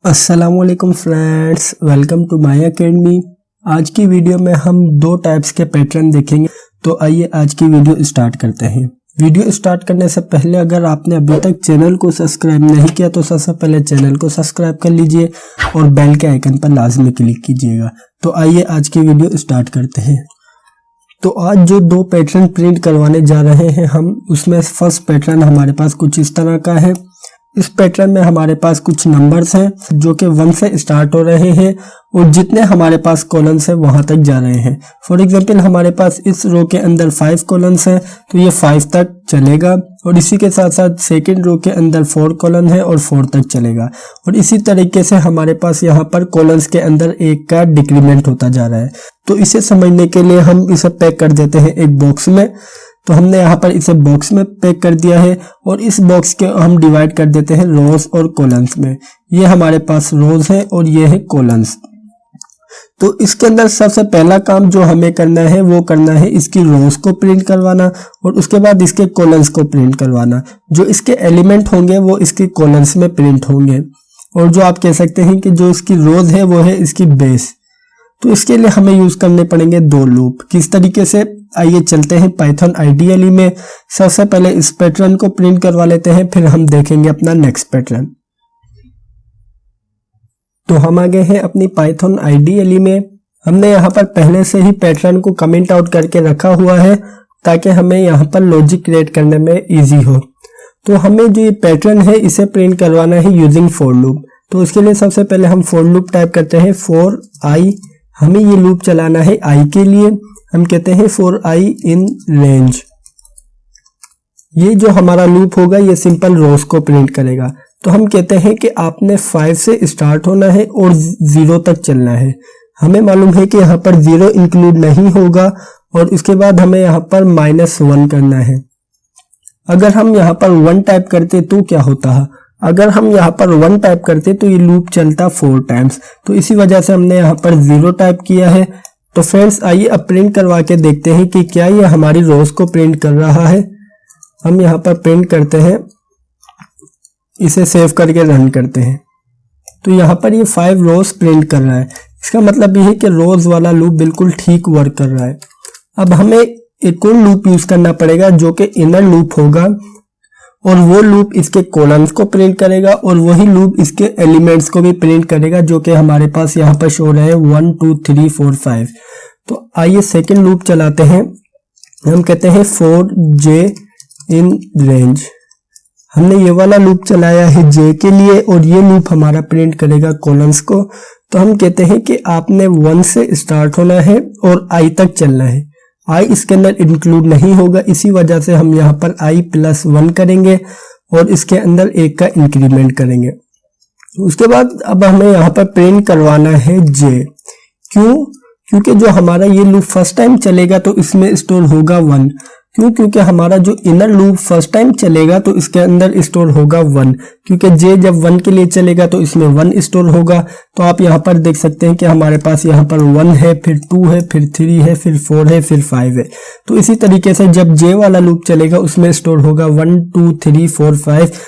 अस्सलामुअलैकुम friends, welcome to my academy. आज की वीडियो में हम दो टाइप्स के पैटर्न देखेंगे। तो आइए आज की वीडियो स्टार्ट करते हैं। वीडियो स्टार्ट करने से पहले अगर आपने अभी तक चैनल को सब्सक्राइब नहीं किया तो सबसे पहले चैनल को सब्सक्राइब कर लीजिए और बेल के आइकन पर लाजमी क्लिक कीजिएगा। तो आइए आज की वीडियो स्टार्ट करते हैं। तो आज जो दो पैटर्न प्रिंट करवाने जा रहे हैं हम, उसमें फर्स्ट पैटर्न हमारे पास कुछ इस तरह का है। इस पैटर्न में हमारे पास कुछ नंबर्स हैं जो कि 1 से स्टार्ट हो रहे हैं और जितने हमारे पास कॉलम्स हैं वहां तक जा रहे हैं। फॉर एग्जांपल हमारे पास इस रो के अंदर 5 कॉलम्स हैं तो ये 5 तक चलेगा, और इसी के साथ साथ सेकंड रो के अंदर 4 कॉलम है और 4 तक चलेगा। और इसी तरीके से हमारे पास यहाँ पर कॉलम्स के अंदर एक का डिक्रीमेंट होता जा रहा है। तो इसे समझने के लिए हम इसे पैक कर देते हैं एक बॉक्स में। तो हमने यहाँ पर इसे बॉक्स में पैक कर दिया है और इस बॉक्स के हम डिवाइड कर देते हैं रोज और कॉलम्स में। ये हमारे पास रोज है और ये है कॉलम्स। तो इसके अंदर सबसे पहला काम जो हमें करना है वो करना है इसकी रोज को प्रिंट करवाना और उसके बाद इसके कॉलम्स को प्रिंट करवाना। जो इसके एलिमेंट होंगे वो इसके कॉलम्स में प्रिंट होंगे, और जो आप कह सकते हैं कि जो इसकी रोज है वो है इसकी बेस। तो इसके लिए हमें यूज करने पड़ेंगे दो लूप। किस तरीके से, आइए चलते हैं पाइथन आईडीएलई में। सबसे पहले इस पैटर्न को प्रिंट करवा लेते हैं, फिर हम देखेंगे अपना नेक्स्ट पैटर्न। तो हम आ गए हैं अपनी पाइथन आईडीएलई में। हमने यहाँ पर पहले से ही पैटर्न को कमेंट आउट करके रखा हुआ है ताकि हमें यहाँ पर लॉजिक क्रिएट करने में इजी हो। तो हमें जो ये पैटर्न है इसे प्रिंट करवाना है यूजिंग फॉर लूप। तो इसके लिए सबसे पहले हम फॉर लूप टाइप करते हैं फॉर आई। हमें ये लूप चलाना है आई के लिए। हम कहते हैं फॉर आई इन रेंज। ये जो हमारा लूप होगा ये सिंपल रोज को प्रिंट करेगा। तो हम कहते हैं कि आपने 5 से स्टार्ट होना है और 0 तक चलना है। हमें मालूम है कि यहाँ पर 0 इंक्लूड नहीं होगा और इसके बाद हमें यहाँ पर -1 करना है। अगर हम यहाँ पर 1 टाइप करते तो क्या होता है? अगर हम यहाँ पर 1 टाइप करते तो ये लूप चलता 4 टाइम्स। तो इसी वजह से हमने यहाँ पर 0 टाइप किया है। तो फ्रेंड्स आइए अब प्रिंट करवा के देखते हैं कि क्या ये हमारी रोज को प्रिंट कर रहा है। हम यहाँ पर प्रिंट करते हैं, इसे सेव करके रन करते हैं। तो यहाँ पर ये 5 रोज प्रिंट कर रहा है। इसका मतलब ये है कि रोज वाला लूप बिल्कुल ठीक वर्क कर रहा है। अब हमें एक और लूप यूज करना पड़ेगा जो कि इनर लूप होगा, और वो लूप इसके कॉलम्स को प्रिंट करेगा और वही लूप इसके एलिमेंट्स को भी प्रिंट करेगा जो कि हमारे पास यहाँ पर शो रहे हैं 1 2 3 4 5। तो आइए सेकंड लूप चलाते हैं। हम कहते हैं फॉर जे इन रेंज। हमने ये वाला लूप चलाया है जे के लिए और ये लूप हमारा प्रिंट करेगा कॉलम्स को। तो हम कहते हैं कि आपने 1 से स्टार्ट होना है और आई तक चलना है। आई इसके अंदर इंक्लूड नहीं होगा, इसी वजह से हम यहाँ पर i+1 करेंगे और इसके अंदर 1 का इंक्रीमेंट करेंगे। उसके बाद अब हमें यहाँ पर प्रिंट करवाना है j। क्यों? क्योंकि जो हमारा ये लूप फर्स्ट टाइम चलेगा तो इसमें स्टोर होगा 1। क्यों? क्योंकि हमारा जो इनर लूप फर्स्ट टाइम चलेगा तो इसके अंदर स्टोर होगा 1। क्योंकि j जब 1 के लिए चलेगा तो इसमें 1 स्टोर होगा। तो आप यहाँ पर देख सकते हैं कि हमारे पास यहाँ पर 1 है, फिर 2 है, फिर 3 है, फिर 4 है, फिर 5 है। तो इसी तरीके से जब j वाला लूप चलेगा उसमें स्टोर होगा 1 2 3 4 5।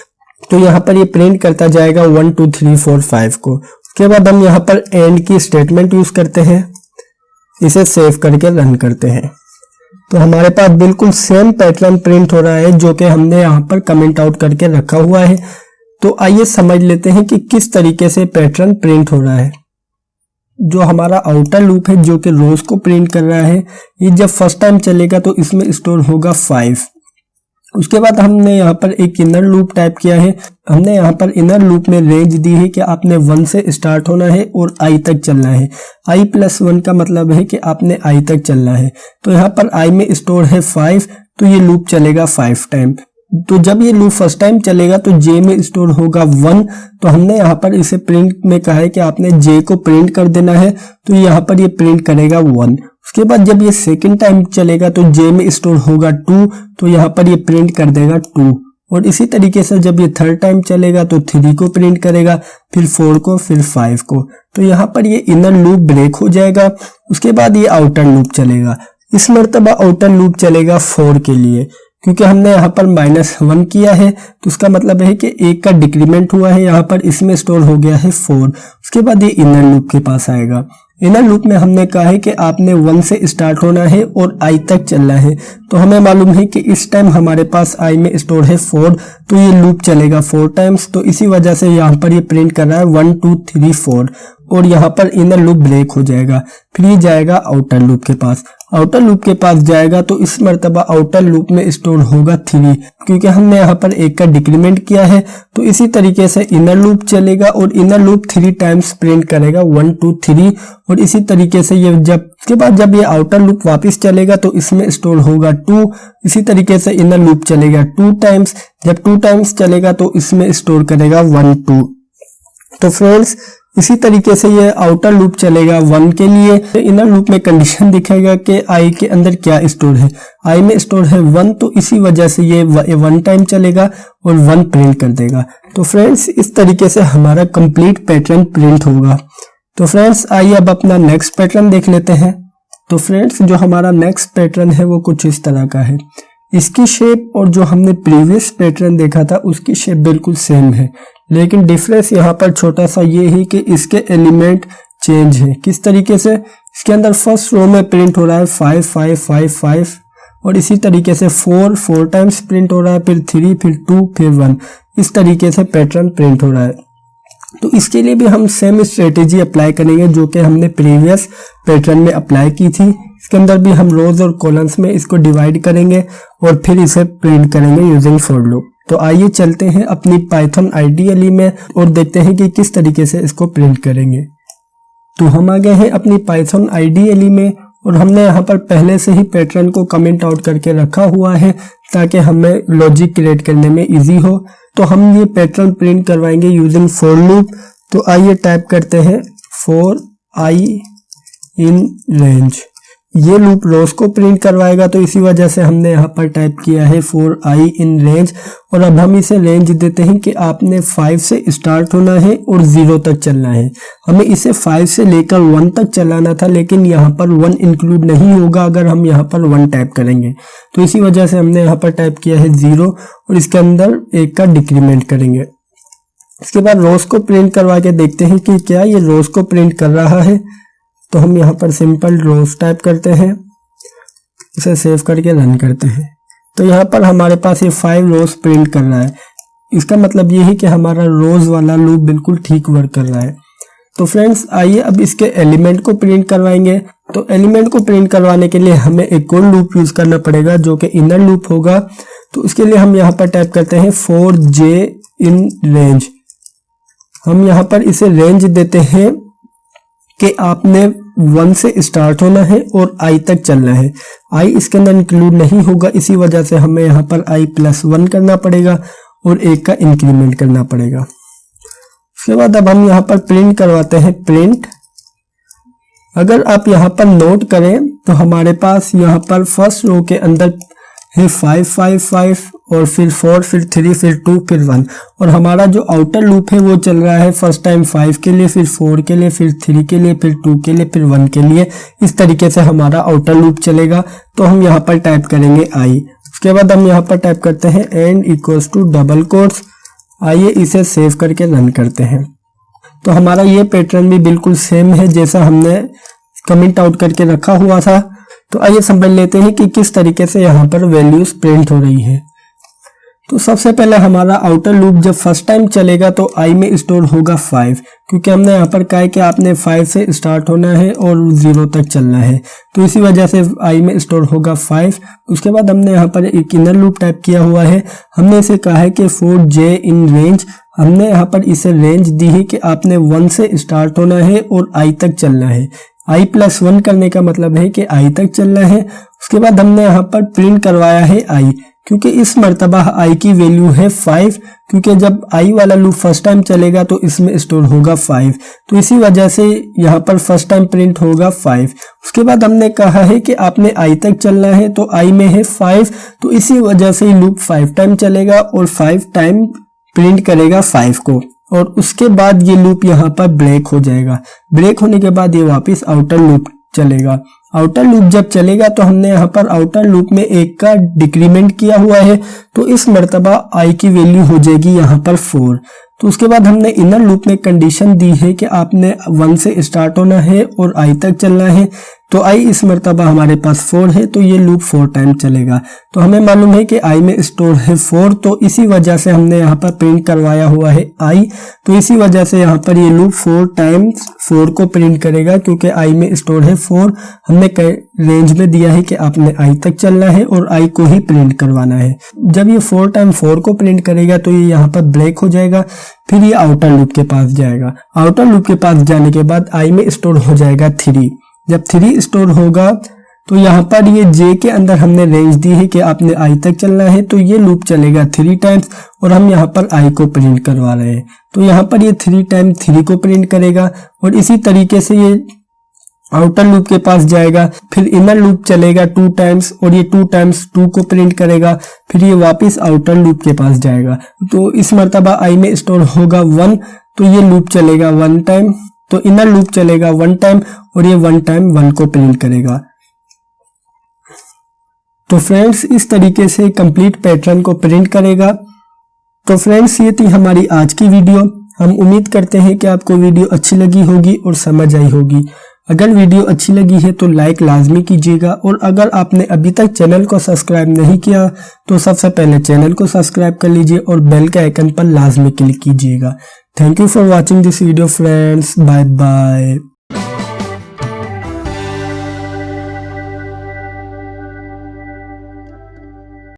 तो यहाँ पर ये प्रिंट करता जाएगा 1 2 3 4 5 को। उसके बाद हम यहाँ पर एंड की स्टेटमेंट यूज करते हैं, इसे सेव करके रन करते हैं। तो हमारे पास बिल्कुल सेम पैटर्न प्रिंट हो रहा है जो कि हमने यहाँ पर कमेंट आउट करके रखा हुआ है। तो आइए समझ लेते हैं कि किस तरीके से पैटर्न प्रिंट हो रहा है। जो हमारा आउटर लूप है जो कि रोज को प्रिंट कर रहा है, ये जब फर्स्ट टाइम चलेगा तो इसमें स्टोर होगा 5। उसके बाद हमने यहाँ पर एक इनर लूप टाइप किया है। हमने यहाँ पर इनर लूप में रेंज दी है कि आपने 1 से स्टार्ट होना है और आई तक चलना है। i+1 का मतलब है कि आपने आई तक चलना है। तो यहाँ पर आई में स्टोर है 5, तो ये लूप चलेगा 5 टाइम। तो जब ये लूप फर्स्ट टाइम चलेगा तो जे में स्टोर होगा 1। तो हमने यहाँ पर इसे प्रिंट में कहा है कि आपने जे को प्रिंट कर देना है, तो यहाँ पर ये प्रिंट करेगा 1। उसके बाद जब ये सेकंड टाइम चलेगा तो जे में स्टोर होगा 2, तो यहाँ पर ये प्रिंट कर देगा 2। और इसी तरीके से जब ये थर्ड टाइम चलेगा तो 3 को प्रिंट करेगा, फिर 4 को, फिर 5 को। तो यहाँ पर ये इनर लूप ब्रेक हो जाएगा। उसके बाद ये आउटर लूप चलेगा। इस मर्तबा आउटर लूप चलेगा 4 के लिए। क्योंकि हमने यहाँ पर -1 किया है तो उसका मतलब है कि 1 का डिक्रीमेंट हुआ है, यहाँ पर इसमें स्टोर हो गया है 4। उसके बाद ये इनर लूप के पास आएगा। इनर लूप में हमने कहा है कि आपने 1 से स्टार्ट होना है और i तक चलना है। तो हमें मालूम है कि इस टाइम हमारे पास i में स्टोर है 4, तो ये लूप चलेगा 4 टाइम्स। तो इसी वजह से यहाँ पर ये प्रिंट कर रहा है 1 2 3 4 और यहाँ पर इनर लूप ब्रेक हो जाएगा। फिर ये जाएगा आउटर लूप के पास। आउटर लूप के पास जाएगा तो इस मर्तबा आउटर लूप में स्टोर होगा 3, क्योंकि हमने यहाँ पर 1 का डिक्रीमेंट किया है। तो इसी तरीके से इनर लूप चलेगा और इनर लूप 3 टाइम्स प्रिंट करेगा 1 2 3 और इसी तरीके से ये उसके बाद जब ये आउटर लूप वापस चलेगा तो इसमें स्टोर होगा 2। इसी तरीके से इनर लूप चलेगा 2 टाइम्स। जब 2 टाइम्स चलेगा तो इसमें स्टोर करेगा 1 2। तो फ्रेंड्स इसी तरीके से ये आउटर लूप चलेगा 1 के लिए। तो इनर लूप में कंडीशन दिखेगा कि i के अंदर क्या स्टोर है। i में स्टोर है 1, तो इसी वजह से ये 1 टाइम चलेगा और 1 प्रिंट कर देगा। तो फ्रेंड्स इस तरीके से हमारा कंप्लीट पैटर्न प्रिंट होगा। तो फ्रेंड्स आइए अब अपना नेक्स्ट पैटर्न देख लेते हैं। तो फ्रेंड्स जो हमारा नेक्स्ट पैटर्न है वो कुछ इस तरह का है। इसकी शेप और जो हमने प्रीवियस पैटर्न देखा था उसकी शेप बिल्कुल सेम है, लेकिन डिफरेंस यहाँ पर छोटा सा ये है कि इसके एलिमेंट चेंज है। किस तरीके से? इसके अंदर फर्स्ट रो में प्रिंट हो रहा है 5 5 5 5 और इसी तरीके से 4 टाइम्स प्रिंट हो रहा है, फिर 3 फिर 2 फिर 1। इस तरीके से पैटर्न प्रिंट हो रहा है। तो इसके लिए भी हम सेम स्ट्रेटेजी अप्लाई करेंगे जो कि हमने प्रीवियस पैटर्न में अप्लाई की थी। इसके अंदर भी हम रोज और कॉलम्स में इसको डिवाइड करेंगे और फिर इसे प्रिंट करेंगे यूजिंग फॉर लूप। तो आइए चलते हैं अपनी पाइथन IDLE में और देखते हैं कि किस तरीके से इसको प्रिंट करेंगे। तो हम आ गए हैं अपनी पाइथन IDLE में और हमने यहाँ पर पहले से ही पैटर्न को कमेंट आउट करके रखा हुआ है ताकि हमें लॉजिक क्रिएट करने में इजी हो। तो हम ये पैटर्न प्रिंट करवाएंगे यूजिंग फॉर लूप। तो आइए टाइप करते हैं फॉर i इन रेंज। ये लूप रोज को प्रिंट करवाएगा, तो इसी वजह से हमने यहाँ पर टाइप किया है फॉर i इन रेंज। और अब हम इसे रेंज देते हैं कि आपने 5 से स्टार्ट होना है और 0 तक चलना है। हमें इसे 5 से लेकर 1 तक चलाना था, लेकिन यहाँ पर 1 इंक्लूड नहीं होगा अगर हम यहाँ पर 1 टाइप करेंगे। तो इसी वजह से हमने यहाँ पर टाइप किया है 0 और इसके अंदर 1 का डिक्रीमेंट करेंगे। इसके बाद रोज को प्रिंट करवा के देखते हैं कि क्या ये रोज को प्रिंट कर रहा है। तो हम यहाँ पर सिंपल रोज टाइप करते हैं, इसे सेव करके रन करते हैं। तो यहाँ पर हमारे पास ये 5 रोज प्रिंट कर रहा है। इसका मतलब ये है कि हमारा रोज वाला लूप बिल्कुल ठीक वर्क कर रहा है। तो फ्रेंड्स आइए अब इसके एलिमेंट को प्रिंट करवाएंगे। तो एलिमेंट को प्रिंट करवाने के लिए हमें एक और लूप यूज करना पड़ेगा जो कि इनर लूप होगा। तो इसके लिए हम यहाँ पर टाइप करते हैं फॉर j इन रेंज। हम यहाँ पर इसे रेंज देते हैं कि आपने 1 से स्टार्ट होना है और i तक चलना है। i इसके अंदर इंक्लूड नहीं होगा, इसी वजह से हमें यहाँ पर i+1 करना पड़ेगा और 1 का इंक्रीमेंट करना पड़ेगा। उसके बाद अब हम यहाँ पर प्रिंट करवाते हैं प्रिंट। अगर आप यहाँ पर नोट करें तो हमारे पास यहाँ पर फर्स्ट रो के अंदर है 5 5 5 और फिर 4 फिर 3 फिर 2 फिर 1 और हमारा जो आउटर लूप है वो चल रहा है फर्स्ट टाइम 5 के लिए, फिर 4 के लिए, फिर 3 के लिए, फिर 2 के लिए, फिर 1 के लिए। इस तरीके से हमारा आउटर लूप चलेगा। तो हम यहाँ पर टाइप करेंगे i। उसके बाद हम यहाँ पर टाइप करते हैं and equals to double quotes. आइए इसे सेव करके रन करते हैं। तो हमारा ये पैटर्न भी बिल्कुल सेम है जैसा हमने कमेंट आउट करके रखा हुआ था। तो आइए समझ लेते हैं कि किस तरीके से यहाँ पर वैल्यूज प्रिंट हो रही है। तो सबसे पहले हमारा आउटर लूप जब फर्स्ट टाइम चलेगा तो i में स्टोर होगा 5, क्योंकि हमने यहाँ पर कहा है कि आपने 5 से स्टार्ट होना है और 0 तक चलना है। तो इसी वजह से i में स्टोर होगा 5। उसके बाद हमने यहाँ पर एक इनर लूप टाइप किया हुआ है। हमने इसे कहा है कि फॉर j इन रेंज। हमने यहाँ पर इसे रेंज दी है कि आपने 1 से स्टार्ट होना है और i तक चलना है। i+1 करने का मतलब है कि i तक चलना है। उसके बाद हमने यहाँ पर प्रिंट करवाया है i, क्योंकि इस मर्तबा i की वैल्यू है 5, क्योंकि जब i वाला लूप फर्स्ट टाइम चलेगा तो इसमें स्टोर होगा 5। तो इसी वजह से यहाँ पर फर्स्ट टाइम प्रिंट होगा 5। उसके बाद हमने कहा है कि आपने i तक चलना है, तो i में है 5, तो इसी वजह से लूप 5 टाइम चलेगा और 5 टाइम प्रिंट करेगा 5 को। और उसके बाद ये लूप यहाँ पर ब्रेक हो जाएगा। ब्रेक होने के बाद ये वापस आउटर लूप चलेगा। आउटर लूप जब चलेगा तो हमने यहाँ पर आउटर लूप में 1 का डिक्रीमेंट किया हुआ है, तो इस मर्तबा i की वैल्यू हो जाएगी यहाँ पर 4। तो उसके बाद हमने इनर लूप में कंडीशन दी है कि आपने 1 से स्टार्ट होना है और i तक चलना है। तो i इस मर्तबा हमारे पास 4 है, तो ये लूप 4 टाइम चलेगा। तो हमें मालूम है कि i में स्टोर है 4, तो इसी वजह से हमने यहाँ पर प्रिंट करवाया हुआ है i। तो इसी वजह से यहाँ पर ये लूप 4 टाइम्स 4 को प्रिंट करेगा, क्योंकि i में स्टोर है 4। हमने रेंज में दिया है कि आपने i तक चलना है और i को ही प्रिंट करवाना है। जब ये 4 टाइम 4 को प्रिंट करेगा तो ये यहाँ पर ब्रेक हो जाएगा, फिर ये आउटर लूप के पास जाएगा। आउटर लूप के पास जाने के बाद i में स्टोर हो जाएगा 3। जब 3 स्टोर होगा तो यहाँ पर ये j के अंदर हमने रेंज दी है कि आपने i तक चलना है, तो ये लूप चलेगा 3 टाइम्स और हम यहाँ पर i को प्रिंट करवा रहे हैं। तो यहाँ पर ये 3 टाइम 3 को प्रिंट करेगा और इसी तरीके से ये आउटर लूप के पास जाएगा। फिर इनर लूप चलेगा 2 टाइम्स और ये 2 टाइम्स 2 को प्रिंट करेगा। फिर ये वापस आउटर लूप के पास जाएगा। तो इस मर्तबा i में स्टोर होगा 1, तो ये लूप चलेगा 1 टाइम। तो इनर लूप चलेगा 1 टाइम और ये 1 टाइम 1 को प्रिंट करेगा। तो फ्रेंड्स इस तरीके से कंप्लीट पैटर्न को प्रिंट करेगा। तो फ्रेंड्स ये थी हमारी आज की वीडियो। हम उम्मीद करते हैं कि आपको वीडियो अच्छी लगी होगी और समझ आई होगी। अगर वीडियो अच्छी लगी है तो लाइक लाजमी कीजिएगा, और अगर आपने अभी तक चैनल को सब्सक्राइब नहीं किया तो सबसे पहले चैनल को सब्सक्राइब कर लीजिए और बेल के आइकन पर लाजमी क्लिक कीजिएगा। Thank you for watching this video friends. Bye bye.